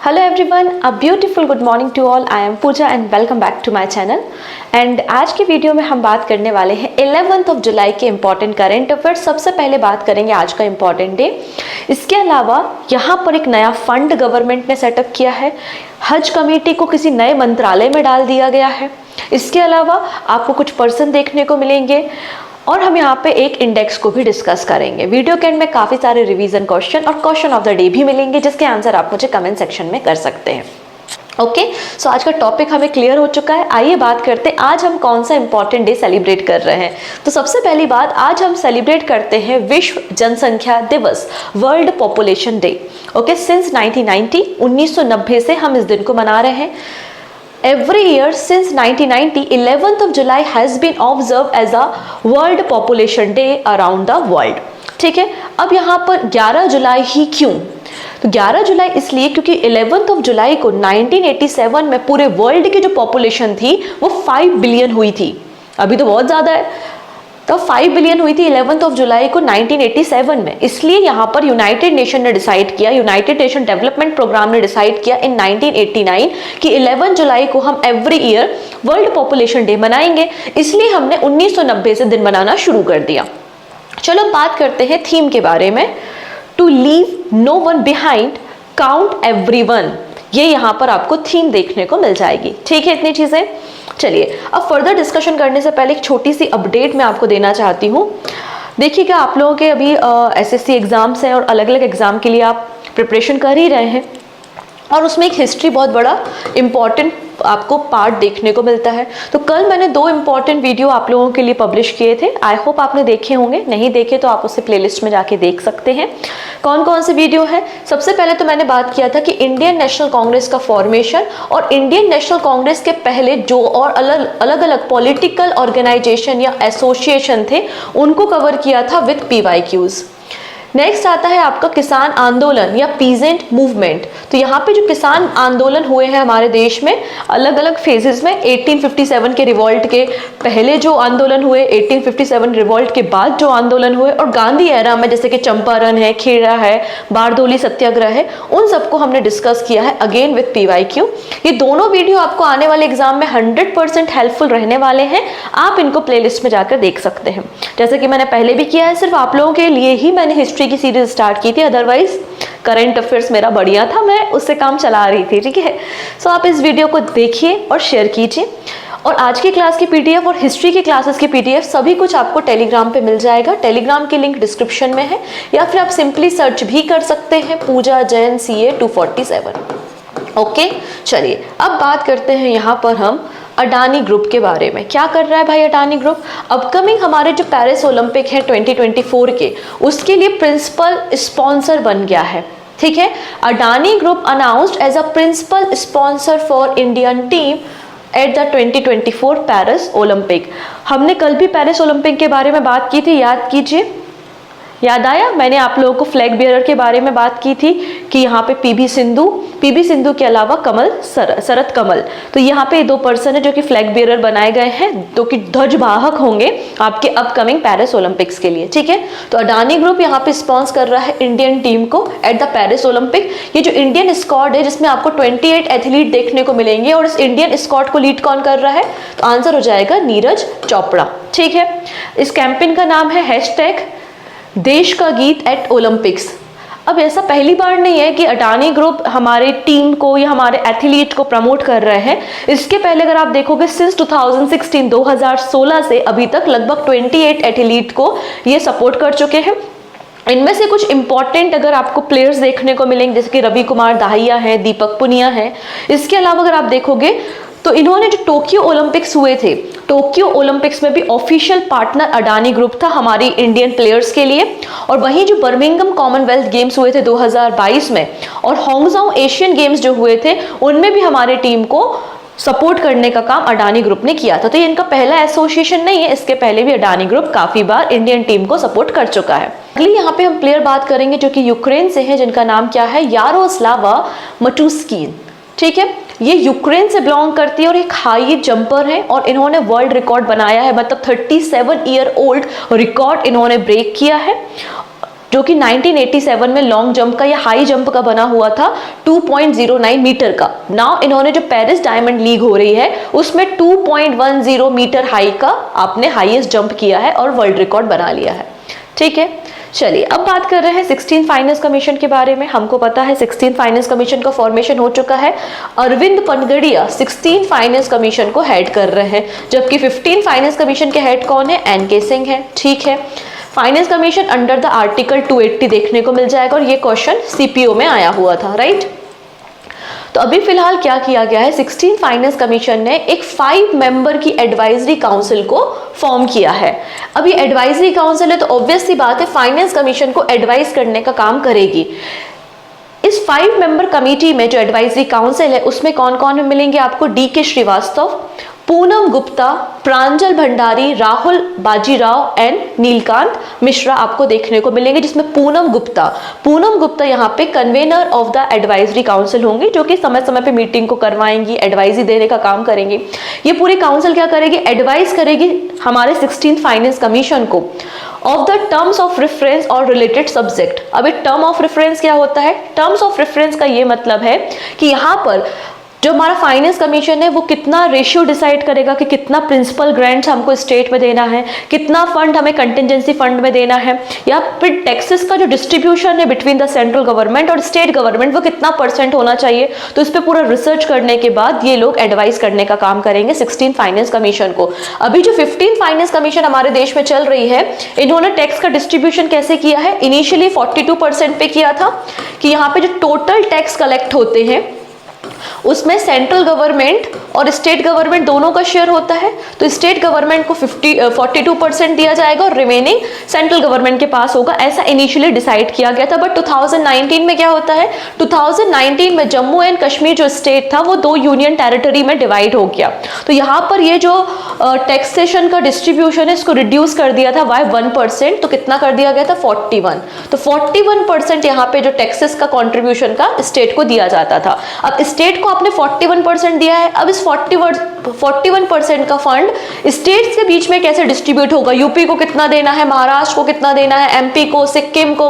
Hello everyone, a beautiful good morning to all. I am Pooja and welcome back to my channel. And आज की video में हम बात करने वाले हैं 11 जुलाई के इम्पॉर्टेंट करेंट अफेयर्स। सबसे पहले बात करेंगे आज का इम्पॉर्टेंट डे। इसके अलावा यहाँ पर एक नया फंड गवर्नमेंट ने सेटअप किया है। हज कमेटी को किसी नए मंत्रालय में डाल दिया गया है। इसके अलावा आपको कुछ पर्सन देखने को मिलेंगे और हम यहाँ पे एक इंडेक्स को भी डिस्कस करेंगे। वीडियो के एंड में काफ़ी सारे रिवीजन क्वेश्चन और क्वेश्चन ऑफ द डे भी मिलेंगे जिसके आंसर आप मुझे कमेंट सेक्शन में कर सकते हैं। ओके, सो आज का टॉपिक हमें क्लियर हो चुका है। आइए बात करते हैं आज हम कौन सा इंपॉर्टेंट डे सेलिब्रेट कर रहे हैं। तो सबसे पहली बात, आज हम सेलिब्रेट करते हैं विश्व जनसंख्या दिवस, world population day. Okay, since 1990 से हम इस दिन को मना रहे हैं। Every year since 1990, 11th of July has been observed as a World Population Day around the world। ठीक है, अब यहाँ पर 11 जुलाई ही क्यों? तो 11 जुलाई इसलिए क्योंकि 11th of जुलाई को 1987 में पूरे वर्ल्ड की जो पॉपुलेशन थी वो 5 बिलियन हुई थी। अभी तो बहुत ज़्यादा है, तो 5 बिलियन हुई थी 11th of जुलाई को 1987 में। इसलिए यहाँ पर यूनाइटेड नेशन ने डिसाइड किया, यूनाइटेड नेशन डेवलपमेंट प्रोग्राम ने डिसाइड किया इन 1989 कि 11 जुलाई को हम every year world population day मनाएंगे। इसलिए हमने 1990 से दिन मनाना शुरू कर दिया। चलो बात करते हैं थीम के बारे में। To leave no one behind, count everyone. ये यहाँ पर आपको थीम देखने को मिल जाएगी। ठीक है, इतनी चीजें। चलिए अब फर्दर डिस्कशन करने से पहले एक छोटी सी अपडेट मैं आपको देना चाहती हूँ। देखिएगा, आप लोगों के अभी एसएससी एग्जाम्स हैं और अलग अलग एग्जाम के लिए आप प्रिपरेशन कर ही रहे हैं और उसमें एक हिस्ट्री बहुत बड़ा इम्पॉर्टेंट आपको पार्ट देखने को मिलता है। तो कल मैंने 2 इम्पॉर्टेंट वीडियो आप लोगों के लिए पब्लिश किए थे। आई होप आपने देखे होंगे, नहीं देखे तो आप उसे प्लेलिस्ट में जाके देख सकते हैं। कौन कौन से वीडियो है? सबसे पहले तो मैंने बात किया था कि इंडियन नेशनल कांग्रेस का फॉर्मेशन और इंडियन नेशनल कांग्रेस के पहले जो और अलग अलग पॉलिटिकल ऑर्गेनाइजेशन या एसोसिएशन थे उनको कवर किया था विथ PYQs। नेक्स्ट आता है आपका किसान आंदोलन या पीजेंट मूवमेंट। तो यहाँ पे जो किसान आंदोलन हुए हैं हमारे देश में अलग अलग फेजेस में, 1857 के रिवॉल्ट के पहले जो आंदोलन हुए, 1857 रिवॉल्ट के बाद जो आंदोलन हुए और गांधी एरा में जैसे कि चंपारण है, खेड़ा है, बारदोली सत्याग्रह है, उन सबको हमने डिस्कस किया है अगेन विथ PYQ। ये दोनों वीडियो आपको आने वाले एग्जाम में 100% हेल्पफुल रहने वाले हैं। आप इनको प्लेलिस्ट में जाकर देख सकते हैं। जैसे कि मैंने पहले भी किया है, सिर्फ आप लोगों के लिए ही मैंने हिस्ट्री की सीरीज स्टार्ट की थी, अदरवाइज करंट अफेयर्स मेरा बढ़िया था, मैं उससे काम चला रही थी। ठीक है, सो आप इस वीडियो को देखिए और शेयर कीजिए। और आज की क्लास की PDF और हिस्ट्री की क्लासेस की PDF सभी कुछ आपको टेलीग्राम पे मिल जाएगा। टेलीग्राम की लिंक डिस्क्रिप्शन में है या फिर आप सिंपली सर्च भी कर सकते हैं पूजा जैन CA 247। ओके, चलिए अब बात करते हैं यहाँ पर हम अडानी ग्रुप के बारे में। क्या कर रहा है भाई अडानी ग्रुप? अपकमिंग हमारे जो पेरिस ओलंपिक है 2024 के, उसके लिए प्रिंसिपल स्पॉन्सर बन गया है। ठीक है, Adani group announced as a principal sponsor for Indian team at the 2024 Paris Olympic. हमने कल भी पेरिस ओलंपिक के बारे में बात की थी, याद कीजिए। याद आया? मैंने आप लोगों को फ्लैग बियरर के बारे में बात की थी कि यहाँ पे पीवी सिंधु के अलावा कमल शरत कमल, तो यहाँ पे 2 पर्सन है जो कि फ्लैग बियरर बनाए गए हैं, जो कि ध्वजवाहक होंगे आपके अपकमिंग पेरिस ओलंपिक्स के लिए। ठीक है, तो अडानी ग्रुप यहाँ पे स्पॉन्सर कर रहा है इंडियन टीम को एट द पेरिस ओलंपिक। ये जो इंडियन स्क्वाड है जिसमें आपको 28 एथलीट देखने को मिलेंगे और इस इंडियन स्क्वाड को लीड कौन कर रहा है? तो आंसर हो जाएगा नीरज चोपड़ा। ठीक है, इस कैंपेन का नाम है #देश का गीत एट ओलंपिक्स। अब ऐसा पहली बार नहीं है कि अडानी ग्रुप हमारे टीम को या हमारे एथलीट को प्रमोट कर रहे हैं। इसके पहले अगर आप देखोगे सिंस 2016 से अभी तक लगभग 28 एथलीट को ये सपोर्ट कर चुके हैं। इनमें से कुछ इंपॉर्टेंट अगर आपको प्लेयर्स देखने को मिलेंगे जैसे कि रवि कुमार दाहिया है, दीपक पुनिया है। इसके अलावा अगर आप देखोगे तो इन्होंने जो टोक्यो ओलंपिक्स हुए थे, टोक्यो ओलंपिक्स में भी ऑफिशियल पार्टनर अडानी ग्रुप था हमारी इंडियन प्लेयर्स के लिए। और वहीं जो बर्मिंघम कॉमनवेल्थ गेम्स हुए थे 2022 में और हांगझाऊ एशियन गेम्स जो हुए थे उनमें भी हमारे टीम को सपोर्ट करने का काम अडानी ग्रुप ने किया था। तो ये इनका पहला एसोसिएशन नहीं है, इसके पहले भी अडानी ग्रुप काफी बार इंडियन टीम को सपोर्ट कर चुका है। अगली यहाँ पे हम प्लेयर बात करेंगे जो कि यूक्रेन से है, जिनका नाम क्या है? यारोस्लावा मटुस्किन। ठीक है, ये यूक्रेन से बिलोंग करती है और एक हाई जंपर है और इन्होंने वर्ल्ड रिकॉर्ड बनाया है, मतलब 37 ईयर ओल्ड रिकॉर्ड इन्होंने ब्रेक किया है। जो कि 1987 में लॉन्ग जंप का या हाई जंप का बना हुआ था 2.09 मीटर का। नाउ इन्होंने जो पेरिस डायमंड लीग हो रही है उसमें 2.10 मीटर हाई का आपने हाईएस्ट जंप किया है और वर्ल्ड रिकॉर्ड बना लिया है। ठीक है, चलिए अब बात कर रहे हैं 16 फाइनेंस कमीशन के बारे में। हमको पता है 16 फाइनेंस कमीशन का फॉर्मेशन हो चुका है। अरविंद पनगड़िया 16 फाइनेंस कमीशन को हेड कर रहे हैं, जबकि 15 फाइनेंस कमीशन के हेड कौन है? एनके सिंह है। ठीक है, finance commission under the article 280 देखने को मिल जाएगा और ये क्वेश्चन सीपीओ में आया हुआ था, राइट। तो अभी फिलहाल क्या किया गया है, 16 फाइनेंस कमीशन ने एक 5 मेंबर की एडवाइजरी काउंसिल को फॉर्म किया है। अब ये एडवाइजरी काउंसिल है तो ऑब्वियस सी बात है फाइनेंस कमीशन को एडवाइज करने का काम करेगी। इस 5 मेंबर कमेटी में जो एडवाइजरी काउंसिल है उसमें कौन कौन मिलेंगे आपको? DK श्रीवास्तव, पूनम गुप्ता, प्रांजल भंडारी, राहुल बाजीराव एंड नीलकांत मिश्रा आपको देखने को मिलेंगे, जिसमें पूनम गुप्ता यहाँ पे convener of the advisory council होंगी, जो कि समय समय पे मीटिंग को करवाएंगी, एडवाइजरी देने का काम करेंगे। ये पूरी काउंसिल क्या करेगी? एडवाइज करेगी हमारे 16 फाइनेंस कमीशन को of the terms of reference और रिलेटेड सब्जेक्ट। अब टर्म ऑफ रेफरेंस क्या होता है? टर्म्स ऑफ रेफरेंस का ये मतलब है कि यहाँ पर जो हमारा फाइनेंस कमीशन है वो कितना रेशियो डिसाइड करेगा कि कितना प्रिंसिपल ग्रांट्स हमको स्टेट में देना है, कितना फंड हमें कंटिजेंसी फंड में देना है, या फिर टैक्सेस का जो डिस्ट्रीब्यूशन है बिटवीन द सेंट्रल गवर्नमेंट और स्टेट गवर्नमेंट वो कितना % होना चाहिए। तो इस पर पूरा रिसर्च करने के बाद ये लोग एडवाइस करने का काम करेंगे 16 फाइनेंस कमीशन को। अभी जो 15 फाइनेंस कमीशन हमारे देश में चल रही है, इन्होंने टैक्स का डिस्ट्रीब्यूशन कैसे किया है? इनिशियली 42% पे किया था कि यहाँ पे जो टोटल टैक्स कलेक्ट होते हैं उसमें सेंट्रल गवर्नमेंट और स्टेट गवर्नमेंट दोनों का शेयर होता है। तो स्टेट गवर्नमेंट को 42% दिया जाएगा और रिमेनिंग सेंट्रल गवर्नमेंट के पास होगा, ऐसा इनिशियली डिसाइड किया गया था। बट 2019 में क्या होता है? 2019 में जम्मू एंड कश्मीर जो स्टेट था वो 2 यूनियन टेरिटरी में डिवाइड हो गया। तो यहाँ पर ये जो टैक्सेशन का डिस्ट्रीब्यूशन है इसको रिड्यूस कर दिया था बाय 1%। तो कितना कर दिया गया था? 41। तो 41% यहाँ पे जो टैक्सेस का कॉन्ट्रीब्यूशन का स्टेट को दिया जाता था। अब स्टेट को आपने 41% दिया है, अब इस 41% का फंड स्टेट्स के बीच में कैसे डिस्ट्रीब्यूट होगा? यूपी को कितना देना है, महाराष्ट्र को कितना देना है, एमपी को, सिक्किम को।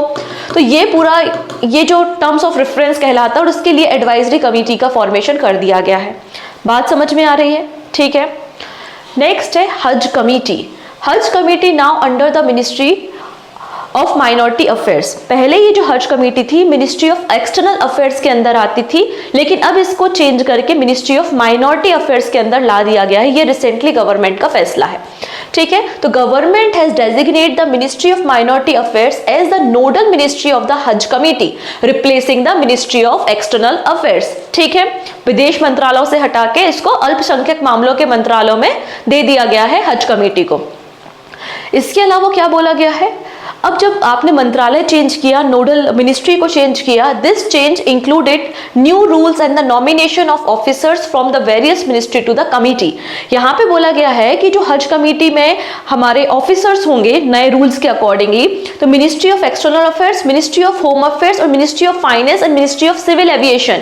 तो ये पूरा ये जो टर्म्स ऑफ रेफरेंस कहलाता है और उसके लिए एडवाइजरी कमेटी का फॉर्मेशन कर दिया गया है। बात समझ में आ रही है? ठीक है, नेक्स्ट है हज कमेटी। हज committee now under the ministry of minority affairs. पहले ये जो हज कमेटी थी मिनिस्ट्री ऑफ एक्सटर्नल अफेयर्स के अंदर आती थी, लेकिन अब इसको चेंज करके मिनिस्ट्री ऑफ माइनॉरिटी अफेयर्स के अंदर ला दिया गया है। ये रिसेंटली गवर्नमेंट का फैसला है। ठीक है, तो government has designated the ministry of minority affairs as the nodal ministry of the Haj committee, replacing the ministry of external affairs. ठीक है, विदेश मंत्रालयों से हटा के इसको अल्पसंख्यक मामलों के मंत्रालयों में दे दिया गया है हज कमेटी को। इसके अलावा क्या बोला गया है? अब जब आपने मंत्रालय चेंज किया, नोडल मिनिस्ट्री को चेंज किया, this change included new rules and the nomination of officers from the various ministry to the committee. यहाँ पे बोला गया है कि जो हज कमेटी में हमारे ऑफिसर्स होंगे नए रूल्स के अकॉर्डिंगली, तो ministry of external affairs, ministry of home affairs और ministry of finance and ministry of civil aviation,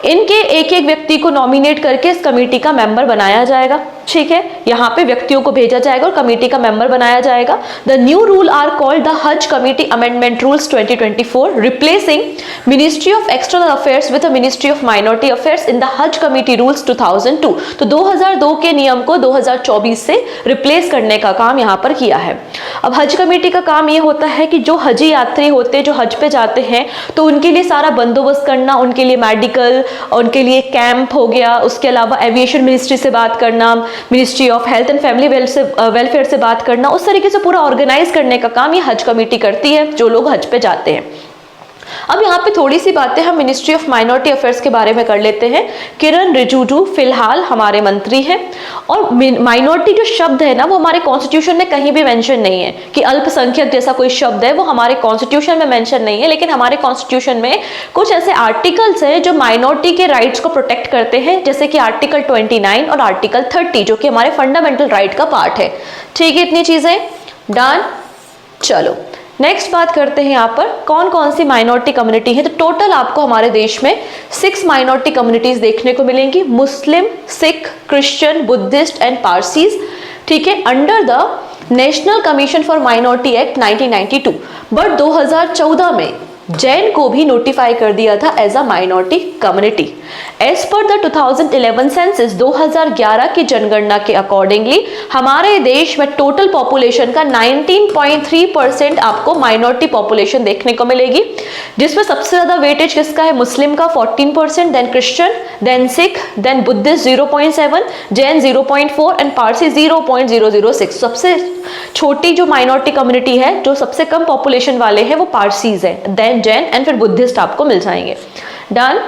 इनके एक एक व्यक्ति को नॉमिनेट करके इस कमेटी का मेंबर बनाया जाएगा। ठीक है, यहाँ पे व्यक्तियों को भेजा जाएगा और कमेटी का मेंबर बनाया जाएगा। The new rule are called the Haj committee amendment rules 2024, replacing ministry of external affairs with the ministry of minority affairs in the Haj committee rules 2002। तो 2002 के नियम को 2024 से रिप्लेस करने का काम यहाँ पर किया है। अब हज कमेटी का काम ये होता है कि जो हजी यात्री होते हैं, जो हज पे जाते हैं, तो उनके लिए सारा बंदोबस्त करना, उनके लिए मेडिकल, उनके लिए कैंप हो गया, उसके अलावा एविएशन मिनिस्ट्री से बात करना, ministry of health and family welfare से बात करना, उस तरीके से पूरा ऑर्गेनाइज करने का काम ये हज कमेटी करती है जो लोग हज पे जाते हैं। अब यहाँ पे थोड़ी सी बातें हम मिनिस्ट्री ऑफ माइनॉरिटी अफेयर्स के बारे में कर लेते हैं। किरण रिजिजू फिलहाल हमारे मंत्री हैं और माइनॉरिटी जो शब्द है ना वो हमारे कॉन्स्टिट्यूशन में कहीं भी मेंशन नहीं है कि अल्पसंख्यक जैसा कोई शब्द है, वो हमारे कॉन्स्टिट्यूशन में मेंशन नहीं है। लेकिन हमारे कॉन्स्टिट्यूशन में कुछ ऐसे आर्टिकल्स हैं जो माइनॉरिटी के राइट्स को प्रोटेक्ट करते हैं, जैसे कि आर्टिकल 29 और आर्टिकल 30 जो कि हमारे फंडामेंटल राइट का पार्ट है। ठीक है, इतनी चीजें डन। चलो नेक्स्ट बात करते हैं यहाँ पर कौन कौन सी माइनॉरिटी कम्युनिटी है। तो टोटल आपको हमारे देश में 6 माइनॉरिटी कम्युनिटीज देखने को मिलेंगी, Muslim, Sikh, Christian, Buddhist and Parsis. ठीक है, under the national commission for minority act 1992, but 2014 में जैन को भी नोटिफाई कर दिया था as a minority community. As per the 2011 census, 2011 की जनगणना के अकॉर्डिंगली हमारे देश में टोटल पॉपुलेशन का 19.3% आपको माइनॉरिटी पॉपुलेशन देखने को मिलेगी, जिसमें सबसे ज्यादा वेटेज किसका है? मुस्लिम का 14%, then Christian, then Sikh, then Buddhist 0.7, Jain 0.4 and Parsi 0.006। सबसे छोटी जो माइनॉरिटी कम्युनिटी है, जो सबसे कम पॉपुलेशन वाले हैं, वो पारसीज है, देन जैन एंड फिर बुद्धिस्ट आपको मिल जाएंगे। डन,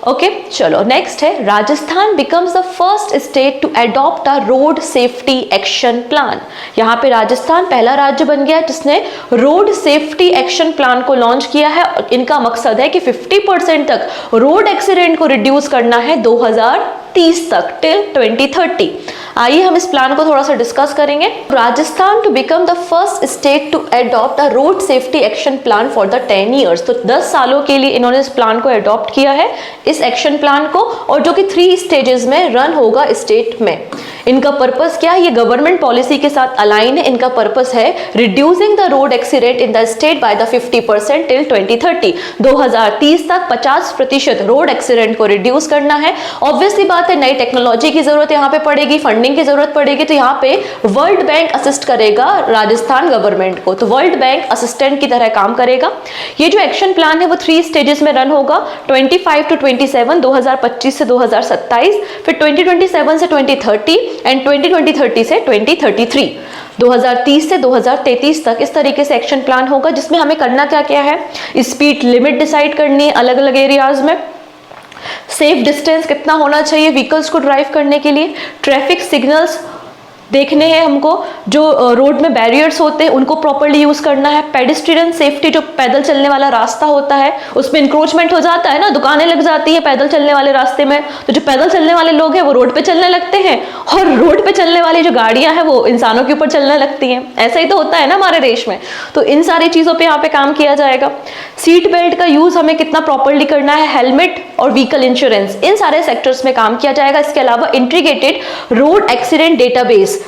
ओके चलो नेक्स्ट है, Rajasthan becomes the first state to adopt a road safety action plan. यहाँ पे राजस्थान पहला राज्य बन गया जिसने रोड सेफ्टी एक्शन प्लान को लॉन्च किया है। इनका मकसद है कि 50% तक रोड एक्सीडेंट को रिड्यूस करना है 2030 तक, टिल 2030। आइए हम इस प्लान को थोड़ा सा डिस्कस करेंगे। Rajasthan to become the first state to adopt a road safety action plan for the 10 years. तो 10 सालों के लिए इन्होंने इस प्लान को अडॉप्ट किया है, इस एक्शन प्लान को, और जो कि 3 स्टेजेस में रन होगा स्टेट में। इनका पर्पस क्या है? ये गवर्नमेंट पॉलिसी के साथ अलाइन है। इनका पर्पस है reducing the road accident in the state by the 50% till 2030। 2030 तक 50% रोड एक्सीडेंट को रिड्यूस करना है। ऑब्वियसली बात है, नई टेक्नोलॉजी की जरूरत यहाँ पे पड़ेगी, फंडिंग की जरूरत पड़ेगी, तो यहाँ पे वर्ल्ड बैंक असिस्ट करेगा राजस्थान गवर्नमेंट को, तो वर्ल्ड बैंक असिस्टेंट की तरह काम करेगा। ये जो एक्शन प्लान है वो 3 स्टेजेस में रन होगा, 25 to 27, 2025 से 2027, फिर 2027 से 2030 एंड 2030 से 2033। 2030 से 2033 तक इस तरीके से एक्शन प्लान होगा, जिसमें हमें करना क्या क्या है? स्पीड लिमिट डिसाइड करनी है अलग अलग एरियाज में, सेफ डिस्टेंस कितना होना चाहिए व्हीकल्स को ड्राइव करने के लिए, ट्रैफिक सिग्नल्स देखने हैं हमको, जो रोड में बैरियर्स होते हैं उनको प्रॉपर्ली यूज करना है, पेडेस्ट्रियन सेफ्टी, जो पैदल चलने वाला रास्ता होता है उसमें इंक्रोचमेंट हो जाता है ना, दुकानें लग जाती है पैदल चलने वाले रास्ते में, तो जो पैदल चलने वाले लोग हैं वो रोड पे चलने लगते हैं, और रोड पे चलने वाली जो गाड़ियां हैं वो इंसानों के ऊपर चलने लगती हैं। ऐसा ही तो होता है ना हमारे देश में। तो इन सारी चीजों पे यहाँ पे काम किया जाएगा। सीट बेल्ट का यूज हमें कितना प्रॉपर्ली करना है, हेलमेट और व्हीकल इंश्योरेंस, इन सारे सेक्टर्स में काम किया जाएगा। इसके अलावा इंटीग्रेटेड रोड एक्सीडेंट डेटाबेस,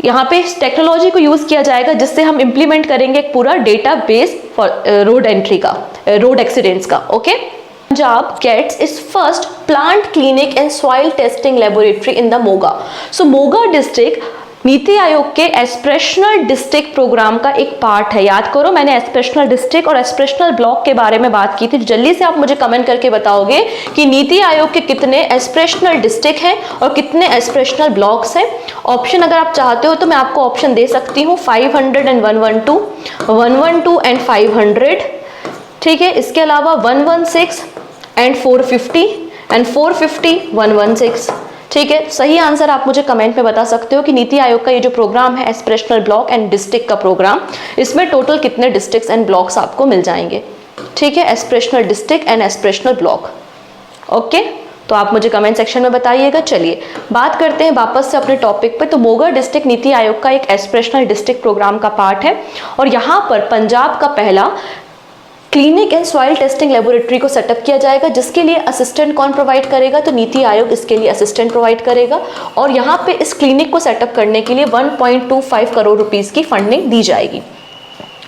यहाँ पे इस टेक्नोलॉजी को यूज किया जाएगा जिससे हम इंप्लीमेंट करेंगे एक पूरा डेटाबेस फॉर रोड एंट्री का, रोड एक्सीडेंट्स का। Okay, Punjab gets its first plant clinic and soil testing laboratory in the Moga. So Moga district NITI Aayog के एस्पिरेशनल डिस्ट्रिक्ट प्रोग्राम का एक पार्ट है। याद करो, मैंने एस्पिरेशनल डिस्ट्रिक्ट और एस्पिरेशनल ब्लॉक के बारे में बात की थी। जल्दी से आप मुझे कमेंट करके बताओगे कि नीति आयोग के कितने एस्पिरेशनल डिस्ट्रिक्ट हैं और कितने एस्पिरेशनल ब्लॉक्स हैं। ऑप्शन अगर आप चाहते हो तो मैं आपको ऑप्शन दे सकती हूँ, 500 एंड 112, 112 एंड 500, ठीक है। इसके अलावा 116 एंड 450 एंड 450, 116, ठीक है। सही आंसर आप मुझे कमेंट में बता सकते हो कि नीति आयोग का ये जो प्रोग्राम है एस्पिरेशनल ब्लॉक एंड डिस्ट्रिक्ट का प्रोग्राम, इसमें टोटल कितने डिस्ट्रिक्ट्स एंड ब्लॉक्स आपको मिल जाएंगे, ठीक है। Aspirational district and aspirational block, okay. तो आप मुझे कमेंट सेक्शन में बताइएगा। चलिए बात करते हैं वापस से अपने टॉपिक पे। तो मोगा डिस्ट्रिक्ट नीति आयोग का एक एस्पिरेशनल डिस्ट्रिक्ट प्रोग्राम का पार्ट है, और यहाँ पर पंजाब का पहला clinic and soil testing laboratory को सेटअप किया जाएगा, जिसके लिए असिस्टेंट कौन प्रोवाइड करेगा? तो नीति आयोग इसके लिए असिस्टेंट प्रोवाइड करेगा, और यहाँ पे इस क्लिनिक को सेटअप करने के लिए 1.25 करोड़ रुपीस की फंडिंग दी जाएगी,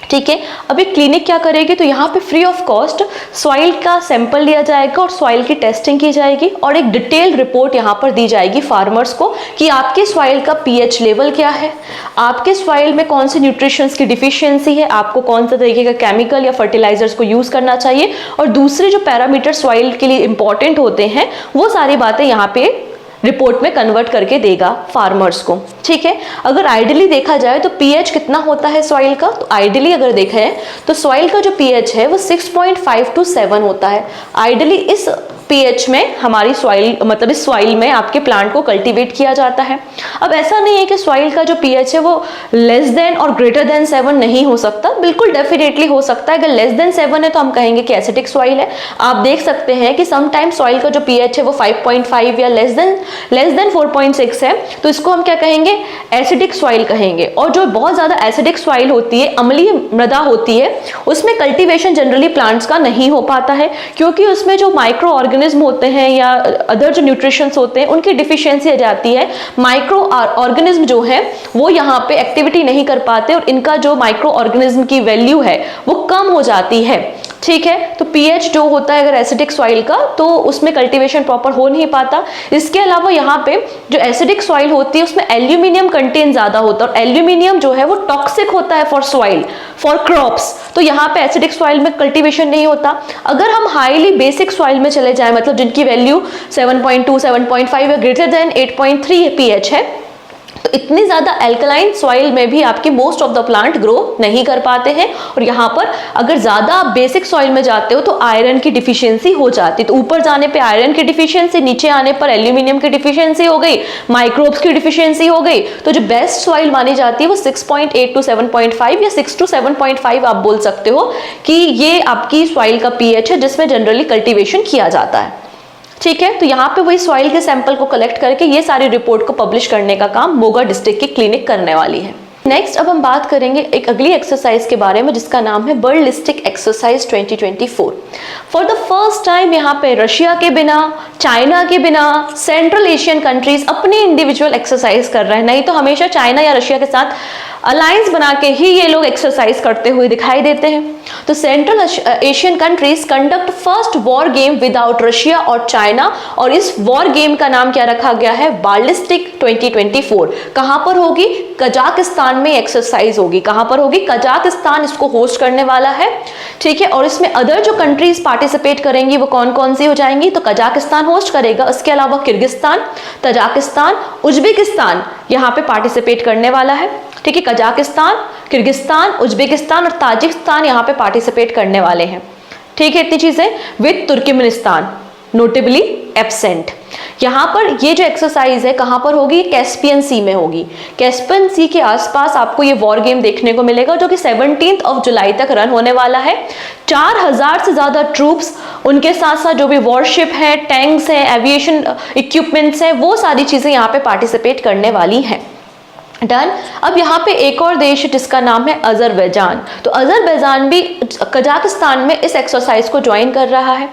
ठीक है। अभी क्लिनिक क्या करेगी? तो यहाँ पे फ्री ऑफ कॉस्ट सॉइल का सैंपल लिया जाएगा और सॉइल की टेस्टिंग की जाएगी, और एक डिटेल्ड रिपोर्ट यहाँ पर दी जाएगी फार्मर्स को कि आपके सॉइल का पीएच लेवल क्या है, आपके सॉइल में कौन से न्यूट्रिशंस की डिफिशियंसी है, आपको कौन सा तरीके का केमिकल या फर्टिलाइजर्स को यूज करना चाहिए, और दूसरे जो पैरामीटर सॉइल के लिए इंपॉर्टेंट होते हैं वो सारी बातें यहाँ पे रिपोर्ट में कन्वर्ट करके देगा फार्मर्स को, ठीक है। अगर आइडियली देखा जाए तो पीएच कितना होता है सॉइल का? तो आइडियली अगर देखा है तो सॉइल का जो पीएच है वो 6.5 to 7 होता है। आइडियली इस पीएच में हमारी सॉइल, मतलब इस सॉइल में आपके प्लांट को कल्टीवेट किया जाता है। अब ऐसा नहीं है कि सॉइल का जो पीएच है वो लेस देन और ग्रेटर देन 7 नहीं हो सकता, बिल्कुल डेफिनेटली हो सकता है। अगर लेस देन 7 है तो हम कहेंगे कि एसिडिक सॉइल है। आप देख सकते हैं कि समटाइम सॉइल का जो पीएच है वो 5.5 या लेस देन 4.6 है, तो इसको हम क्या कहेंगे? एसिडिक सॉइल कहेंगे। और जो बहुत ज्यादा एसिडिक सॉइल होती है, अम्लीय मृदा होती है, उसमें कल्टीवेशन जनरली प्लांट्स का नहीं हो पाता है, क्योंकि उसमें जो माइक्रो ऑर्गेनिज्म होते हैं या अदर जो न्यूट्रिशंस होते हैं उनकी डिफिशियंसी आ जाती है, माइक्रो ऑर्गेनिज्म जो है वो यहाँ पे एक्टिविटी नहीं कर पाते और इनका जो माइक्रो ऑर्गेनिज्म की वैल्यू है वो कम हो जाती है। ठीक है, तो पीएच जो होता है अगर एसिडिक सॉइल का तो उसमें कल्टीवेशन प्रॉपर हो नहीं पाता। इसके अलावा यहाँ पे जो एसिडिक सॉइल होती है उसमें एल्यूमिनियम कंटेंट ज्यादा होता है और एल्यूमिनियम जो है वो टॉक्सिक होता है फॉर सॉइल, फॉर क्रॉप्स। तो यहाँ पे एसिडिक सॉइल में कल्टीवेशन नहीं होता। अगर हम हाईली बेसिक सॉइल में चले जाएं, मतलब जिनकी वैल्यू 7.2, 7.5 या ग्रेटर देन 8.3 पीएच है, तो इतनी ज्यादा एल्कलाइन सॉइल में भी आपकी most of the plant grow नहीं कर पाते हैं। और यहाँ पर अगर ज्यादा आप बेसिक सॉइल में जाते हो तो आयरन की डिफिशियंसी हो जाती है। तो ऊपर जाने पे आयरन की डिफिशियंसी, नीचे आने पर एल्यूमिनियम की डिफिशियंसी हो गई, माइक्रोब्स की डिफिशियंसी हो गई। तो जो बेस्ट सॉइल मानी जाती है वो 6.8 to 7.5 या 6 to 7.5 आप बोल सकते हो कि ये आपकी सॉइल का पीएच है जिसमें जनरली कल्टीवेशन किया जाता है। ठीक है, तो यहाँ पे वही सॉइल के सैंपल को कलेक्ट करके ये सारी रिपोर्ट को पब्लिश करने का काम मोगा डिस्ट्रिक्ट की क्लिनिक करने वाली है। नेक्स्ट अब हम बात करेंगे एक अगली एक्सरसाइज के बारे में जिसका नाम है Birlestik exercise 2024। For the first time यहाँ पे रशिया के बिना, चाइना के बिना सेंट्रल एशियन कंट्रीज अपनी इंडिविजुअल एक्सरसाइज कर रहे हैं। नहीं तो हमेशा चाइना या रशिया के साथ अलायंस बना के ही ये लोग एक्सरसाइज करते हुए दिखाई देते हैं। तो central Asian countries conduct first war game without Russia और चाइना, और इस वॉर गेम का नाम क्या रखा गया है, बालिस्टिक 2024। कहां पर होगी, कजाकिस्तान में एक्सरसाइज होगी। कहां पर होगी, कजाकिस्तान इसको होस्ट करने वाला है। ठीक है, और इसमें अदर जो कंट्रीज पार्टिसिपेट करेंगी वो कौन कौन सी हो जाएंगी, तो कजाकिस्तान होस्ट करेगा, उसके अलावा किर्गिस्तान, तजाकिस्तान, उज्बेकिस्तान यहाँ पे पार्टिसिपेट करने वाला है। ठीक है, कजाकिस्तान, किर्गिस्तान, उज्बेकिस्तान और ताजिकिस्तान यहाँ पे पार्टिसिपेट करने वाले हैं। ठीक है, इतनी चीजें। With Turkmenistan notably absent. यहाँ पर ये जो एक्सरसाइज है कहाँ पर होगी, कैस्पियन सी में होगी। कैस्पियन सी के आसपास आपको ये वॉर गेम देखने को मिलेगा जो कि 17 जुलाई तक रन होने वाला है। 4000 से ज्यादा ट्रूप्स, उनके साथ साथ जो भी वॉरशिप है, टैंक्स हैं, एविएशन इक्विपमेंट्स हैं, वो सारी चीजें यहाँ पे पार्टिसिपेट करने वाली हैं। डन। अब यहाँ पे एक और देश जिसका नाम है अजरबैजान। तो अजरबैजान भी कजाकिस्तान में इस एक्सरसाइज को ज्वाइन कर रहा है।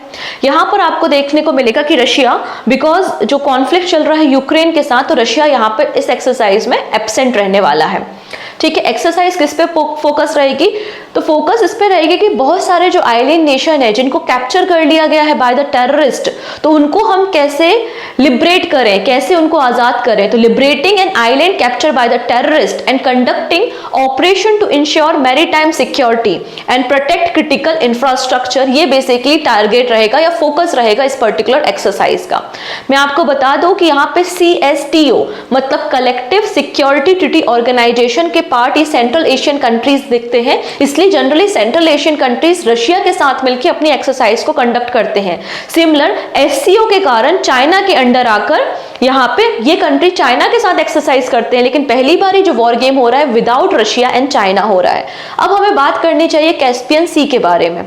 यहाँ पर आपको देखने को मिलेगा कि रशिया, बिकॉज जो कॉन्फ्लिक्ट चल रहा है यूक्रेन के साथ, तो रशिया यहाँ पर इस एक्सरसाइज में एब्सेंट रहने वाला है। ठीक है, एक्सरसाइज किस पे फोकस रहेगी, तो फोकस इस पे रहेगी कि बहुत सारे जो आइलैंड नेशन है जिनको कैप्चर कर लिया गया है बाय द टेररिस्ट, तो उनको हम कैसे लिबरेट करें, कैसे उनको आजाद करें। तो liberating an island capture by the terrorist and conducting operation to ensure maritime security and protect critical infrastructure, ये बेसिकली टारगेट रहेगा या फोकस रहेगा इस पर्टिकुलर एक्सरसाइज का। मैं आपको बता दूं कि यहाँ पे CSTO मतलब कलेक्टिव सिक्योरिटी ट्रीटी ऑर्गेनाइजेशन के पार्ट ये सेंट्रल एशियन कंट्रीज दिखते हैं, इसलिए generally central Asian countries Russia के साथ मिलकर अपनी एक्सरसाइज को कंडक्ट करते हैं। सिमिलर SCO के कारण चाइना के अंडर आकर यहाँ पे ये कंट्री चाइना के साथ एक्सरसाइज करते हैं, लेकिन पहली बार जो वॉर गेम हो रहा है विदाउट रशिया एंड चाइना हो रहा है। अब हमें बात करनी चाहिए कैस्पियन सी के बारे में।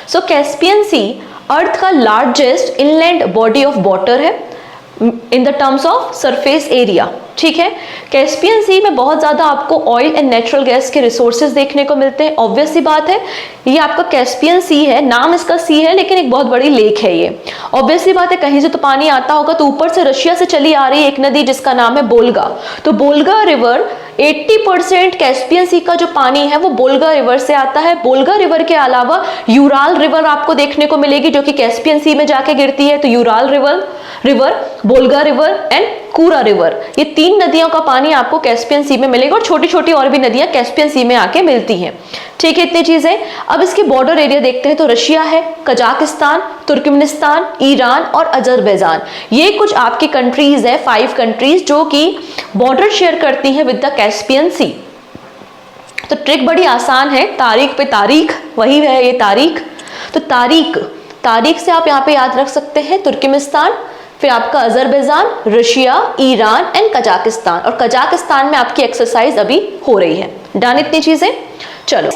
सो कैस्पियन सी अर्थ का largest inland body of water है in the terms of surface area. ठीक है, कैस्पियन सी में बहुत ज्यादा आपको ऑयल एंड नेचुरल गैस के रिसोर्सेज देखने को मिलते हैं। ऑब्वियस सी बात है, ये आपका कैस्पियन सी है, नाम इसका सी है लेकिन एक बहुत बड़ी लेक है ये। ऑब्वियस सी बात है, कहीं से तो पानी आता होगा, तो ऊपर से रशिया से चली आ रही है एक नदी जिसका नाम है बोल्गा। तो बोल्गा रिवर 80% कैस्पियन सी का जो पानी है वो बोल्गा रिवर से आता है। बोल्गा रिवर के अलावा यूराल रिवर आपको देखने को मिलेगी जो कि कैस्पियन सी में जाके गिरती है। तो Ural river, Volga river and Kura river, ये 3 नदियों का पानी आपको कैस्पियन सी में मिलेगा और छोटी छोटी और भी नदियां कैस्पियन सी में आके मिलती हैं। ठीक है, इतनी चीजें। अब इसके बॉर्डर एरिया देखते हैं तो रशिया है, कजाकिस्तान, तुर्कमेनिस्तान, ईरान और अजरबैजान, ये कुछ आपकी कंट्रीज है, 5 कंट्रीज जो कि बॉर्डर शेयर करती हैं विद द कैस्पियन सी। तो ट्रिक बड़ी आसान है, तारीख पे तारीख, वही है ये तारीख। तो तारीख से आप यहाँ पे याद रख सकते हैं तुर्कमेनिस्तान, फिर आपका Azerbaijan, Russia, Iran and Kazakhstan, और कजाकिस्तान में आपकी एक्सरसाइज अभी हो रही है। डन इतनी चीजें। चलो,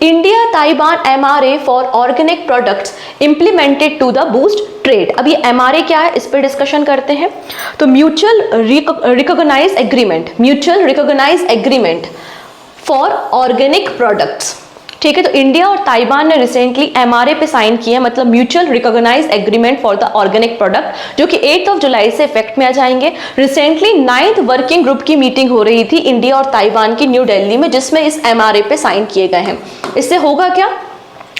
India Taiwan MRA for organic products implemented to the boost trade. अब ये MRA क्या है, इस पर डिस्कशन करते हैं। तो mutual recognise agreement for organic products. ठीक है। तो इंडिया और ताइवान ने रिसेंटली MRA पे साइन किया, मतलब mutual recognised agreement for the organic product, जो कि 8 जुलाई से इफेक्ट में आ जाएंगे। रिसेंटली 9th वर्किंग ग्रुप की मीटिंग हो रही थी इंडिया और ताइवान की न्यू दिल्ली में, जिसमें इस MRA पे साइन किए गए हैं। इससे होगा क्या,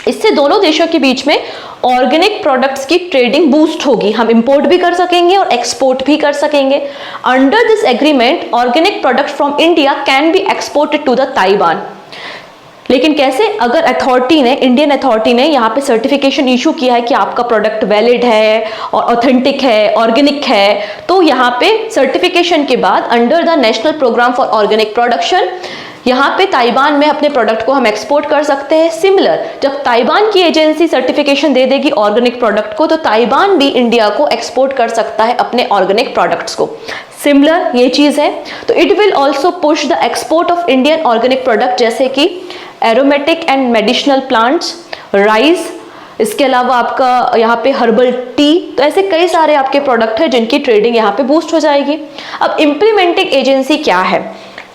इससे दोनों देशों के बीच में ऑर्गेनिक प्रोडक्ट्स की ट्रेडिंग बूस्ट होगी, हम इंपोर्ट भी कर सकेंगे और एक्सपोर्ट भी कर सकेंगे। Under this agreement organic products from India can be exported to the Taiwan. लेकिन कैसे, अगर अथॉरिटी ने, इंडियन अथॉरिटी ने यहाँ पे सर्टिफिकेशन इशू किया है कि आपका प्रोडक्ट वैलिड है और ऑथेंटिक है, ऑर्गेनिक है, तो यहाँ पे सर्टिफिकेशन के बाद under the national program for organic production यहाँ पे ताइवान में अपने प्रोडक्ट को हम एक्सपोर्ट कर सकते हैं। सिमिलर, जब ताइवान की एजेंसी सर्टिफिकेशन दे देगी ऑर्गेनिक प्रोडक्ट को, तो ताइवान भी इंडिया को एक्सपोर्ट कर सकता है अपने ऑर्गेनिक प्रोडक्ट्स को। सिमिलर ये चीज़ है। तो it will also push the export of Indian organic product, जैसे कि aromatic and medicinal plants, rice, इसके अलावा आपका यहाँ पे हर्बल टी, तो ऐसे कई सारे आपके प्रोडक्ट हैं जिनकी ट्रेडिंग यहाँ पे बूस्ट हो जाएगी। अब इम्प्लीमेंटिंग एजेंसी क्या है,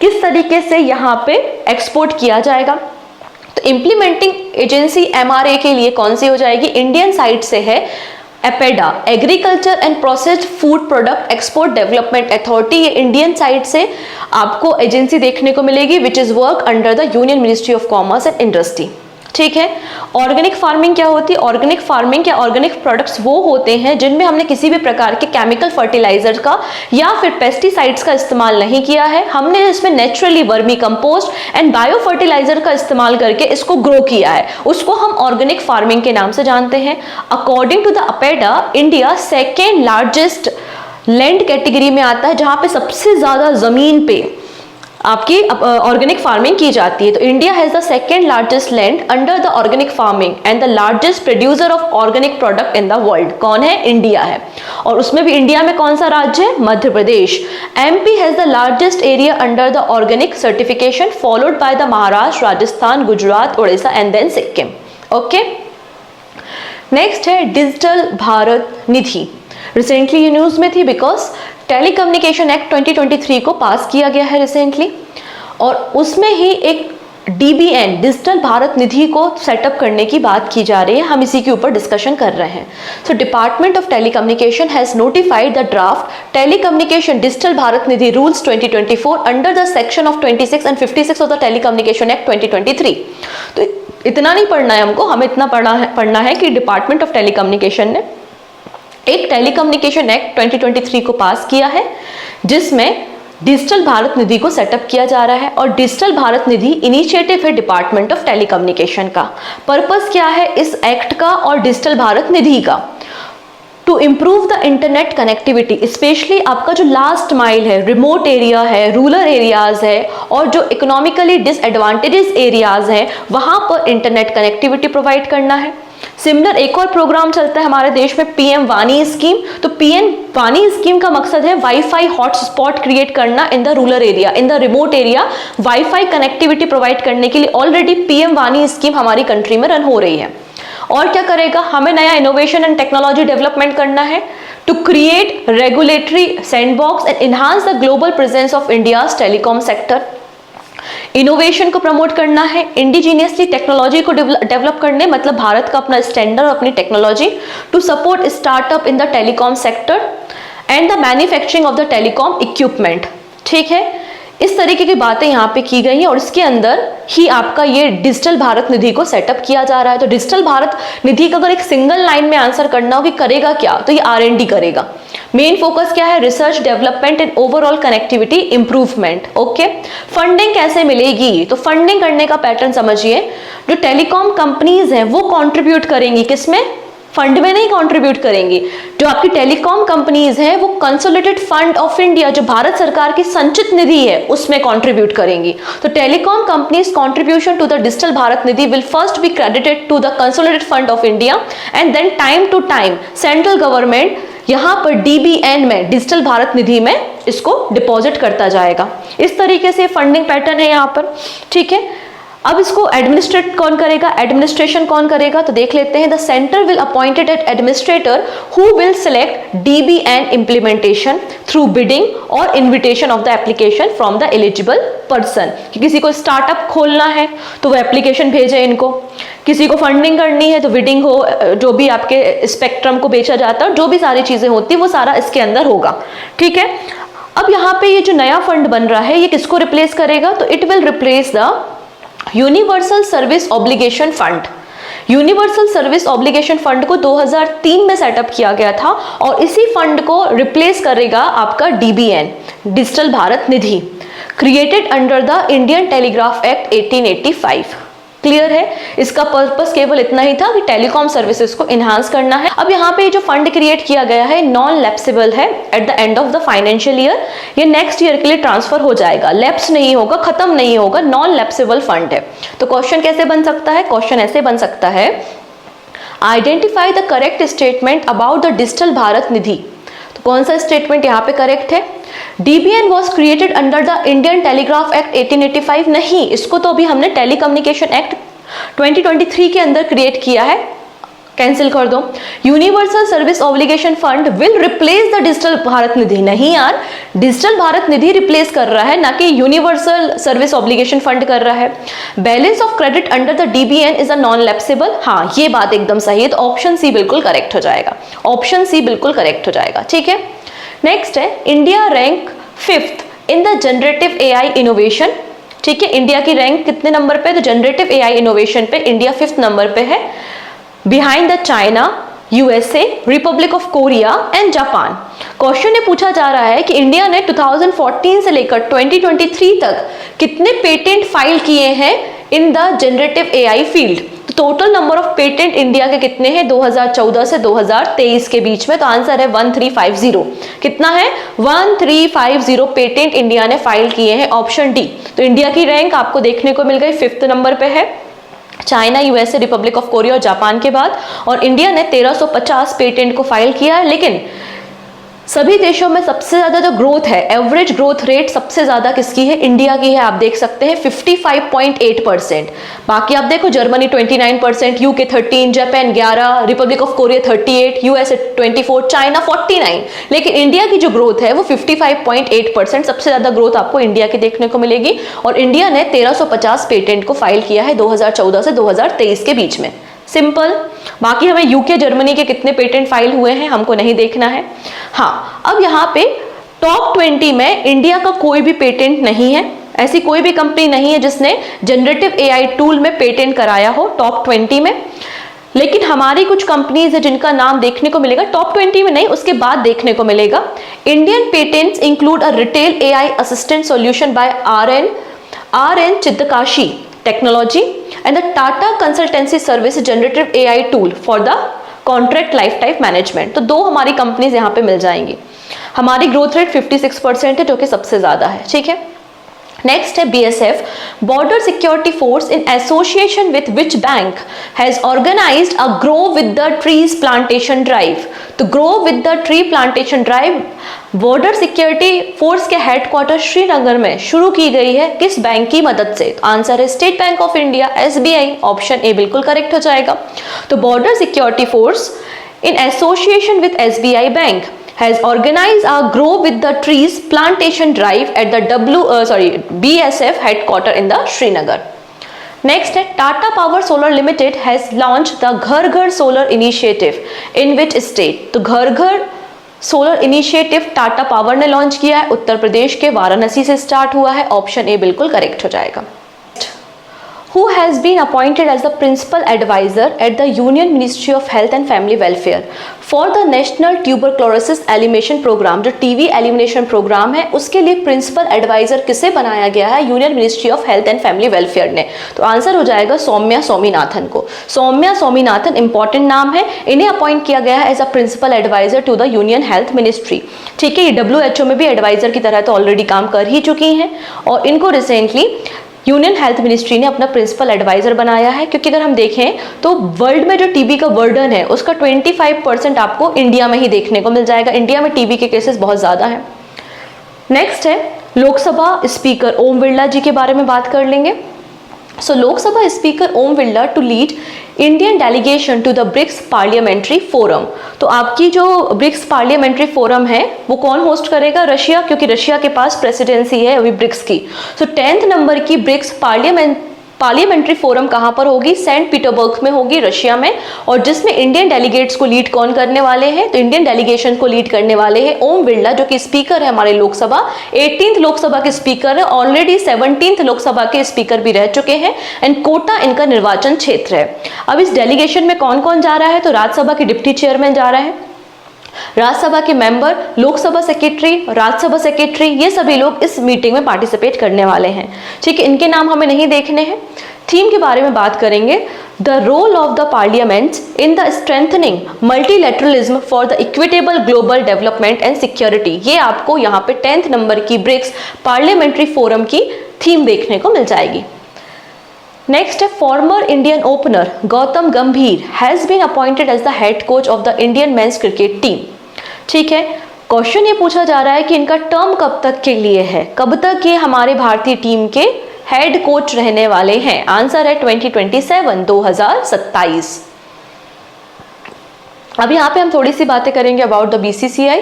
किस तरीके से यहाँ पे एक्सपोर्ट किया जाएगा, तो इम्प्लीमेंटिंग एजेंसी MRA के लिए कौन सी हो जाएगी, इंडियन साइड से है APEDA, agriculture and processed food product export development authority. ये इंडियन साइड से आपको एजेंसी देखने को मिलेगी, which is work under the union ministry of commerce and industry. ठीक है। ऑर्गेनिक फार्मिंग क्या होती है, ऑर्गेनिक फार्मिंग या ऑर्गेनिक प्रोडक्ट्स वो होते हैं जिनमें हमने किसी भी प्रकार के केमिकल फर्टिलाइजर का या फिर पेस्टिसाइड्स का इस्तेमाल नहीं किया है, हमने इसमें naturally vermicompost and biofertiliser का इस्तेमाल करके इसको ग्रो किया है, उसको हम ऑर्गेनिक फार्मिंग के नाम से जानते हैं। According to the APEDA, India second largest land category में आता है, जहां पे सबसे ज्यादा जमीन पे आपकी ऑर्गेनिक फार्मिंग की जाती है। तो India has the second largest land under the organic farming and the largest producer of organic product in the world. कौन है, इंडिया है। और उसमें भी इंडिया में कौन सा राज्य है, Madhya Pradesh. MP has the largest area under the organic certification, followed by the Maharashtra, Rajasthan, Gujarat, Orissa and then Sikkim. Okay. Next है डिजिटल भारत निधि। रिसेंटली ये न्यूज में थी बिकॉज टेलीकम्युनिकेशन एक्ट 2023 को पास किया गया है रिसेंटली, और उसमें ही एक DBN डिजिटल भारत निधि को सेटअप करने की बात की जा रही है। हम इसी के ऊपर डिस्कशन कर रहे हैं। So department of telecommunication has notified the draft telecommunication digital Bharat Nidhi rules 2024 under the section of 26 and 56 of the telecommunication act 2023। तो इतना नहीं पढ़ना है हमको, हमें इतना पढ़ना है कि डिपार्टमेंट ऑफ टेलीकम्युनिकेशन ने एक टेलीकम्युनिकेशन एक्ट 2023 को पास किया है, जिसमें डिजिटल भारत निधि को सेटअप किया जा रहा है। और डिजिटल भारत निधि इनिशिएटिव है डिपार्टमेंट ऑफ टेलीकम्युनिकेशन का। पर्पस क्या है इस एक्ट का और डिजिटल भारत निधि का, to improve the internet connectivity, specially आपका जो लास्ट माइल है, रिमोट एरिया है, रूरल एरियाज है, और जो इकोनॉमिकली डिसएडवांटेजेस एरियाज हैं, वहां पर इंटरनेट कनेक्टिविटी प्रोवाइड करना है। सिमिलर एक और प्रोग्राम चलता है हमारे देश में, PM वानी स्कीम। तो PM वानी स्कीम का मकसद है वाईफाई हॉटस्पॉट क्रिएट करना in the rural area, in the remote area, wifi connectivity provide करने के लिए ऑलरेडी PM वानी स्कीम हमारी कंट्री में रन हो रही है। और क्या करेगा, हमें नया इनोवेशन एंड टेक्नोलॉजी डेवलपमेंट करना है to create regulatory sandbox and enhance the global presence of India's telecom sector. Innovation को प्रमोट करना है, इंडिजीनियसली टेक्नोलॉजी को डेवलप करने, मतलब भारत का अपना स्टैंडर्ड, अपनी technology, to support startup in the telecom sector and the manufacturing of the telecom equipment. ठीक है, इस तरीके की बातें यहाँ पे की गई हैं, और इसके अंदर ही आपका ये डिजिटल भारत निधि को सेटअप किया जा रहा है। तो डिजिटल भारत निधि का अगर एक सिंगल लाइन में आंसर करना हो कि करेगा क्या, तो ये R&D करेगा। मेन फोकस क्या है, research development and overall connectivity improvement. Okay. Funding कैसे मिलेगी, तो फंडिंग करने का पैटर्न समझिए, जो टेलीकॉम कंपनीज हैं वो कंट्रीब्यूट करेंगी, किसमें, फंड में नहीं कंट्रीब्यूट करेंगी। जो आपकी टेलीकॉम कंपनीज हैं वो कंसोलिडेटेड फंड ऑफ इंडिया, जो भारत सरकार की संचित निधि है, उसमें कंट्रीब्यूट करेंगी। तो telecom companies contribution to the digital Bharat Nidhi will first be credited to the consolidated fund of India and then time to time central government यहाँ पर DBN में, डिजिटल भारत निधि में, इसको डिपॉजिट करता जाएगा। इस तरीके से फंडिंग पैटर्न है यहाँ पर। ठीक है। अब इसको एडमिनिस्ट्रेट कौन करेगा, एडमिनिस्ट्रेशन कौन करेगा, तो देख लेते हैं। The centre will appointed an administrator who will select DBN implementation through bidding और invitation of the application from the eligible person. किसी को स्टार्टअप खोलना है तो वो एप्लीकेशन भेजे इनको, किसी को फंडिंग करनी है तो बिडिंग हो, जो भी आपके स्पेक्ट्रम को बेचा जाता है, जो भी सारी चीजें होती है वो सारा इसके अंदर होगा। ठीक है, अब यहाँ पे ये जो नया फंड बन रहा है ये किसको रिप्लेस करेगा, तो it will replace the universal service obligation fund. Universal service obligation fund को 2003 में सेटअप किया गया था और इसी फंड को रिप्लेस करेगा आपका DBN, digital Bharat Nidhi, created under the Indian telegraph act 1885। Clear है, इसका पर्पस केवल इतना ही था कि टेलीकॉम सर्विसेज को इनहांस करना है। अब यहाँ पे जो फंड क्रिएट किया गया है नॉन लैप्सेबल है at the end of the financial year, ये नेक्स्ट ईयर के लिए ट्रांसफर हो जाएगा, लैप्स नहीं होगा, खत्म नहीं होगा, नॉन लैप्सेबल फंड है। तो क्वेश्चन कैसे बन सकता है, क्वेश्चन ऐसे बन सकता है, identify the correct statement about the digital Bharat Nidhi. तो कौन सा स्टेटमेंट यहाँ पे करेक्ट है, DBN was created under the Indian telegraph act 1885, नहीं, इसको तो अभी हमने टेलीकम्युनिकेशन एक्ट 2023 के अंदर क्रिएट किया है, कैंसिल कर दो। Universal service obligation fund will replace the digital Bharat Nidhi, नहीं यार, डिजिटल भारत निधि रिप्लेस कर रहा है, ना कि यूनिवर्सल सर्विस ऑब्लिगेशन फंड कर रहा है। Balance of credit under the DBN is a non lapsable, हाँ ये बात एकदम सही है, तो ऑप्शन सी बिल्कुल करेक्ट हो जाएगा, ऑप्शन सी बिल्कुल करेक्ट हो जाएगा। ठीक है, नेक्स्ट है, India rank 5th in the generative AI innovation. ठीक है, इंडिया की रैंक कितने नंबर पे, तो जनरेटिव AI इनोवेशन पे इंडिया 5th नंबर पे है, behind the China, USA, Republic of Korea and Japan. Question ये पूछा जा रहा है कि इंडिया ने 2014 से लेकर 2023 तक कितने पेटेंट फाइल किए हैं in the generative AI field. तो total number of patent India के कितने हैं 2014 से 2023 के बीच में, तो आंसर है 1350। कितना है, 1350 पेटेंट इंडिया ने फाइल किए हैं, ऑप्शन डी। तो इंडिया की रैंक आपको देखने को मिल गई 5th नंबर पे है, China, USA, Republic of Korea और जापान के बाद, और इंडिया ने 1350 पेटेंट को फाइल किया है। लेकिन सभी देशों में सबसे ज्यादा जो ग्रोथ है, एवरेज ग्रोथ रेट सबसे ज्यादा किसकी है, इंडिया की है, आप देख सकते हैं 55.8%। बाकी आप देखो Germany 29%, UK 13, Japan 11, Republic of Korea 38, USA 24, China 49, लेकिन इंडिया की जो ग्रोथ है वो 55.8%, सबसे ज्यादा ग्रोथ आपको इंडिया की देखने को मिलेगी। और इंडिया ने 1350 पेटेंट को फाइल किया है 2014 से 2023 के बीच में, सिंपल। बाकी हमें UK, जर्मनी के कितने पेटेंट फाइल हुए हैं हमको नहीं देखना है। हाँ, अब यहाँ पे टॉप 20 में इंडिया का कोई भी पेटेंट नहीं है, ऐसी कोई भी कंपनी नहीं है जिसने जनरेटिव AI टूल में पेटेंट कराया हो टॉप 20 में। लेकिन हमारी कुछ कंपनीज है जिनका नाम देखने को मिलेगा, टॉप 20 में नहीं, उसके बाद देखने को मिलेगा। Indian patents include a retail AI assistant solution by RN Chittakashi technology and the Tata Consultancy Service Generative AI tool for the Contract Lifetime Management। तो दो हमारी कंपनीज यहाँ पे मिल जाएंगी। हमारी ग्रोथ रेट 56% है, जो कि सबसे ज्यादा है। ठीक है, नेक्स्ट है BSF, border security force in association with which bank has organised a grow with the trees plantation drive. तो grow with the tree plantation drive border security force के हेडक्वार्टर श्रीनगर में शुरू की गई है, किस बैंक की मदद से? तो आंसर है state bank of India, SBI, option A बिल्कुल करेक्ट हो जाएगा। तो border security force in association with SBI bank has organized a grow with the trees plantation drive at the BSF headquarter in the Srinagar. Next है Tata Power Solar Limited has launched the घर घर solar initiative in which state? तो घर घर solar initiative Tata power ने launch किया है, उत्तर प्रदेश के वाराणसी से स्टार्ट हुआ है, ऑप्शन ए बिल्कुल करेक्ट हो जाएगा। Who has been appointed as the principal advisor at the Union Ministry of Health and Family Welfare for the National Tuberculosis Elimination Program? जो TB एलिमिनेशन प्रोग्राम है उसके लिए प्रिंसिपल एडवाइजर किसे बनाया गया है? Union ministry of health and family welfare ने। तो आंसर हो जाएगा सौम्या स्वामीनाथन को। सौम्या स्वामीनाथन इंपॉर्टेंट नाम है, इन्हें अपॉइंट किया गया है as a principal adviser to the union health ministry. ठीक है, ये WHO में भी एडवाइजर की तरह तो ऑलरेडी काम कर ही चुकी हैं और इनको रिसेंटली यूनियन हेल्थ मिनिस्ट्री ने अपना प्रिंसिपल एडवाइजर बनाया है, क्योंकि अगर हम देखें तो वर्ल्ड में जो टीबी का बर्डन है उसका 25% आपको इंडिया में ही देखने को मिल जाएगा। इंडिया में टीबी के केसेस बहुत ज़्यादा हैं। नेक्स्ट है लोकसभा स्पीकर ओम बिरला जी के बारे में बात कर लेंगे। So Lok Sabha speaker Om Birla to lead Indian delegation to the BRICS parliamentary forum. तो आपकी जो ब्रिक्स पार्लियामेंट्री फोरम है वो कौन होस्ट करेगा? रशिया, क्योंकि रशिया के पास प्रेसिडेंसी है अभी ब्रिक्स की। सो 10th नंबर की ब्रिक्स पार्लियामेंट्री फोरम कहां पर होगी? सेंट पीटर्सबर्ग में होगी, रशिया में। और जिसमें इंडियन डेलीगेट्स को लीड कौन करने वाले हैं? तो इंडियन डेलीगेशन को लीड करने वाले हैं ओम बिरला, जो कि स्पीकर है हमारे लोकसभा, 18th लोकसभा के स्पीकर है, ऑलरेडी 17th लोकसभा के स्पीकर भी रह चुके हैं। एंड कोटा इनका निर्वाचन क्षेत्र है। अब इस डेलीगेशन में कौन कौन जा रहा है? तो राज्यसभा के डिप्टी चेयरमैन जा रहे हैं, राज्यसभा के member, Lok Sabha secretary, Rajya Sabha secretary, ये सभी लोग इस मीटिंग में पार्टिसिपेट करने वाले हैं। ठीक है, इनके नाम हमें नहीं देखने हैं। थीम के बारे में बात करेंगे, the role of the parliaments in the strengthening multilateralism for the equitable global development and security. ये आपको यहाँ पे 10th नंबर की ब्रिक्स पार्लियामेंट्री फोरम की थीम देखने को मिल जाएगी। नेक्स्ट है, former Indian opener Gautam Gambhir has been appointed as the head coach of the Indian men's cricket team. ठीक है, क्वेश्चन ये पूछा जा रहा है कि इनका टर्म कब तक के लिए है, कब तक ये हमारे भारतीय टीम के हेड कोच रहने वाले हैं? आंसर है 2027, 2027। अब यहाँ पे हम थोड़ी सी बातें करेंगे about the BCCI,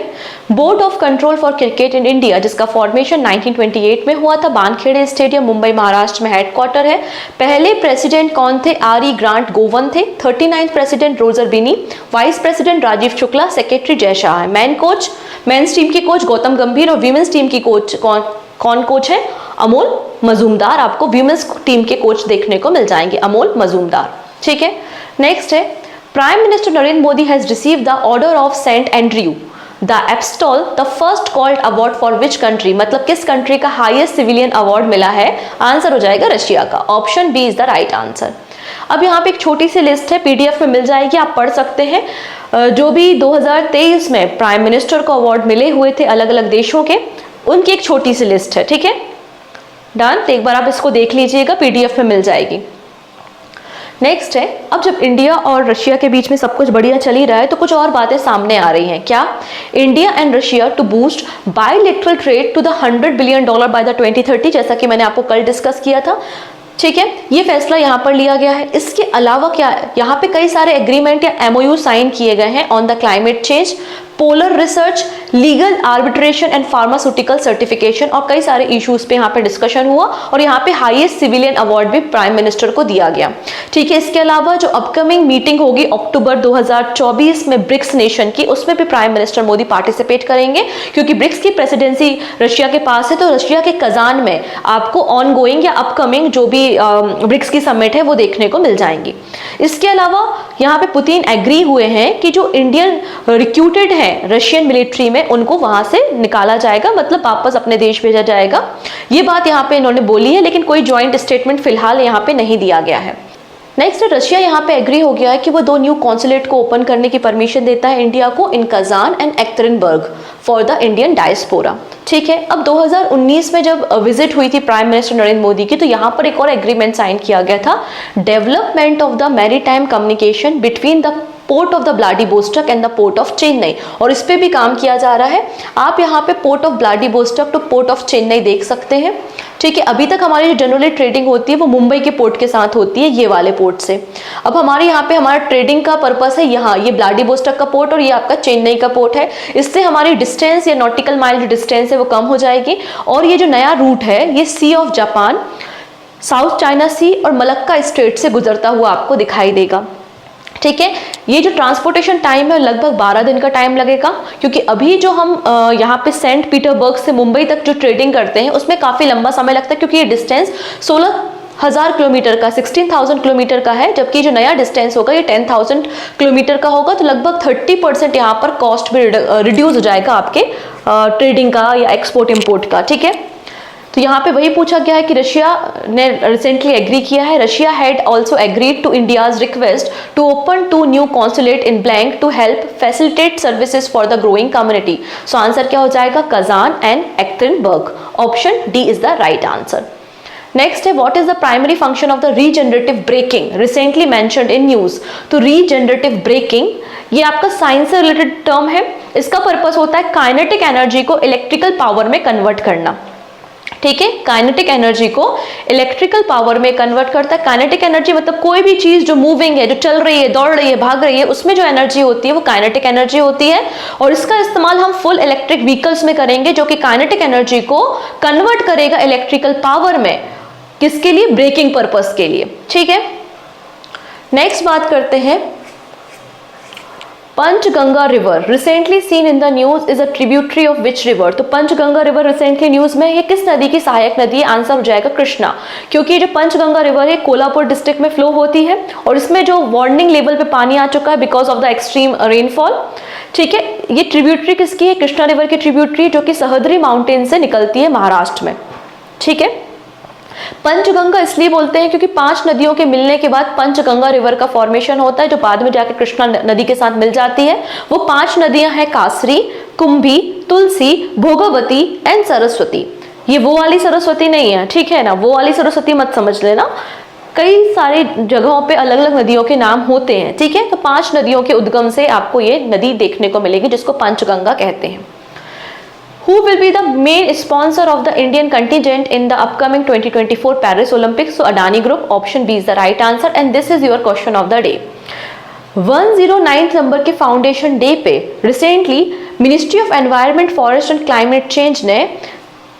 board of control for cricket in India, जिसका फॉर्मेशन 1928 में हुआ था। वानखेड़े स्टेडियम, मुंबई, महाराष्ट्र में हेडक्वार्टर है। पहले प्रेसिडेंट कौन थे? आर ई ग्रांट गोवन थे। 39th president Roger Binny, vice president Rajiv Shukla, secretary Jay Shah है। मेन कोच, मेंस टीम की कोच गौतम गंभीर, और वीमेंस टीम की कोच कौन कोच है? अमोल मजूमदार। आपको वीमेंस टीम के कोच देखने को मिल जाएंगे, अमोल मजूमदार। ठीक है, नेक्स्ट है, Prime Minister Narendra Modi has received the Order of St. Andrew, the Apostol, the first called award for which country? मतलब किस कंट्री का हाईएस्ट सिविलियन अवार्ड मिला है? आंसर हो जाएगा रशिया का। Option B is the right answer. अब यहाँ पे एक छोटी सी लिस्ट है, पीडीएफ में मिल जाएगी, आप पढ़ सकते हैं। जो भी 2023 में प्राइम मिनिस्टर को अवार्ड मिले हुए थे अलग अलग देशों के, उनकी एक छोटी सी लिस्ट है। ठीक है, डन। तो एक बार आप इसको देख लीजिएगा, पीडीएफ में मिल जाएगी। नेक्स्ट है, अब जब इंडिया और रशिया के बीच में सब कुछ बढ़िया चल ही रहा है तो कुछ और बातें सामने आ रही हैं। क्या? India and Russia to boost bilateral trade to the $100 billion by the 2030, जैसा कि मैंने आपको कल डिस्कस किया था। ठीक है, ये फैसला यहाँ पर लिया गया है। इसके अलावा क्या, यहाँ पे कई सारे एग्रीमेंट या एमओयू साइन किए गए हैं on the climate change, polar research, legal arbitration and pharmaceutical certification, और कई सारे इश्यूज पे यहाँ पे डिस्कशन हुआ। और यहाँ पे हाईएस्ट सिविलियन अवार्ड भी प्राइम मिनिस्टर को दिया गया। ठीक है, इसके अलावा जो अपकमिंग मीटिंग होगी अक्टूबर 2024 में ब्रिक्स नेशन की, उसमें भी प्राइम मिनिस्टर मोदी पार्टिसिपेट करेंगे, क्योंकि ब्रिक्स की प्रेसिडेंसी रशिया के पास है। तो रशिया के कजान में आपको ऑन गोइंग या अपकमिंग जो भी ब्रिक्स की समिट है वो देखने को मिल जाएंगी। इसके अलावा यहाँ पे पुतिन एग्री हुए हैं कि जो इंडियन रिक्रूटेड है रशियन मिलिट्री में, उनको वहां से निकाला जाएगा, मतलब वापस अपने देश भेजा जाएगा। ये बात यहाँ पे इन्होंने बोली है, लेकिन कोई ज्वाइंट स्टेटमेंट फिलहाल यहाँ पे नहीं दिया गया है। नेक्स्ट, रशिया यहाँ पे एग्री हो गया है कि वो 2 न्यू कॉन्सुलेट को ओपन करने की परमिशन देता है इंडिया को, in Kazan and Yekaterinburg for the Indian diaspora. ठीक है, अब 2019 में जब विजिट हुई थी प्राइम मिनिस्टर नरेंद्र मोदी की, तो यहाँ पर एक और एग्रीमेंट साइन किया गया था, development of the maritime communication between the port of the Vladivostok and the port of Chennai, और इस पे भी काम किया जा रहा है। आप यहाँ पे port of Vladivostok two port of Chennai देख सकते हैं। ठीक है, अभी तक हमारी जो जनरली ट्रेडिंग होती है वो मुंबई के पोर्ट के साथ होती है, ये वाले पोर्ट से। अब हमारे यहाँ पे हमारा ट्रेडिंग का पर्पस है यहाँ, ये व्लादिवोस्टॉक का पोर्ट और ये आपका चेन्नई का पोर्ट है। इससे हमारी डिस्टेंस या नॉटिकल माइल जो डिस्टेंस है वो कम हो जाएगी। और ये जो नया रूट है, ये सी ऑफ जापान, साउथ चाइना सी और मलक्का स्ट्रेट से गुजरता हुआ आपको दिखाई देगा। ठीक है, ये जो ट्रांसपोर्टेशन टाइम है लगभग 12 दिन का टाइम लगेगा, क्योंकि अभी जो हम यहाँ पे सेंट पीटर्सबर्ग से मुंबई तक जो ट्रेडिंग करते हैं उसमें काफ़ी लंबा समय लगता है, क्योंकि ये डिस्टेंस 16,000 किलोमीटर का, 16,000 किलोमीटर का है, जबकि जो नया डिस्टेंस होगा ये 10,000 किलोमीटर का होगा। तो लगभग 30% यहाँ पर कॉस्ट भी रिड्यूस हो जाएगा आपके ट्रेडिंग का या एक्सपोर्ट इम्पोर्ट का। ठीक है, तो यहाँ पे वही पूछा गया है कि रशिया ने रिसेंटली एग्री किया है। Russia had also agreed to India's request to open 2 new consulate in blank to help facilitate services for the growing community. So answer क्या हो जाएगा? Kazan and Yekaterinburg. Option D is the right answer. Next है, what is the primary function of the regenerative braking recently mentioned in news. तो regenerative braking ये आपका science से related term है। इसका पर्पस होता है काइनेटिक एनर्जी को इलेक्ट्रिकल पावर में कन्वर्ट करना। ठीक है, काइनेटिक एनर्जी को इलेक्ट्रिकल पावर में कन्वर्ट करता है। काइनेटिक एनर्जी मतलब कोई भी चीज जो मूविंग है, जो चल रही है, दौड़ रही है, भाग रही है, उसमें जो एनर्जी होती है वो काइनेटिक एनर्जी होती है। और इसका इस्तेमाल हम फुल इलेक्ट्रिक व्हीकल्स में करेंगे, जो कि काइनेटिक एनर्जी को कन्वर्ट करेगा इलेक्ट्रिकल पावर में। किसके लिए? ब्रेकिंग पर्पस के लिए। ठीक है, नेक्स्ट बात करते हैं Panchganga river recently seen in the news is a tributary of which river. तो पंचगंगा रिवर रिसेंटली न्यूज में, ये किस नदी की सहायक नदी है? आंसर हो जाएगा कृष्णा, क्योंकि जो पंचगंगा रिवर है कोल्हापुर डिस्ट्रिक्ट में फ्लो होती है और इसमें जो वार्निंग लेवल पे पानी आ चुका है because of the extreme rainfall. ठीक है, ये ट्रिब्यूटरी किसकी है? कृष्णा रिवर की ट्रिब्यूटरी, जो कि सह्याद्री माउंटेन से निकलती है महाराष्ट्र में। ठीक है, पंचगंगा इसलिए बोलते हैं क्योंकि 5 नदियों के मिलने के बाद पंचगंगा रिवर का फॉर्मेशन होता है, जो बाद में जाकर कृष्णा नदी के साथ मिल जाती है। वो 5 नदियां हैं कासरी, कुंभी, तुलसी, भोगवती एंड सरस्वती। ये वो वाली सरस्वती नहीं है, ठीक है ना, वो वाली सरस्वती मत समझ लेना। कई सारी जगहों पे अलग अलग नदियों के नाम होते हैं। ठीक है, तो 5 नदियों के उद्गम से आपको ये नदी देखने को मिलेगी, जिसको पंचगंगा कहते हैं। Who will be the main sponsor of the Indian contingent in the upcoming 2024 Paris Olympics? So Adani Group, option B is the right answer and this is your question of the day. 109th number के foundation day पे recently ministry of environment, forest and climate change ने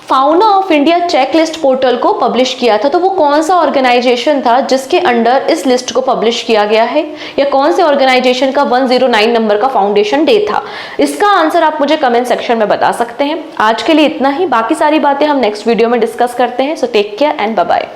fauna of India checklist portal को publish किया था। तो वो कौन सा ऑर्गेनाइजेशन था जिसके अंडर इस लिस्ट को पब्लिश किया गया है, या कौन से ऑर्गेनाइजेशन का 109 नंबर का फाउंडेशन डे था? इसका आंसर आप मुझे कमेंट सेक्शन में बता सकते हैं। आज के लिए इतना ही, बाकी सारी बातें हम नेक्स्ट वीडियो में डिस्कस करते हैं। So take care and bye bye.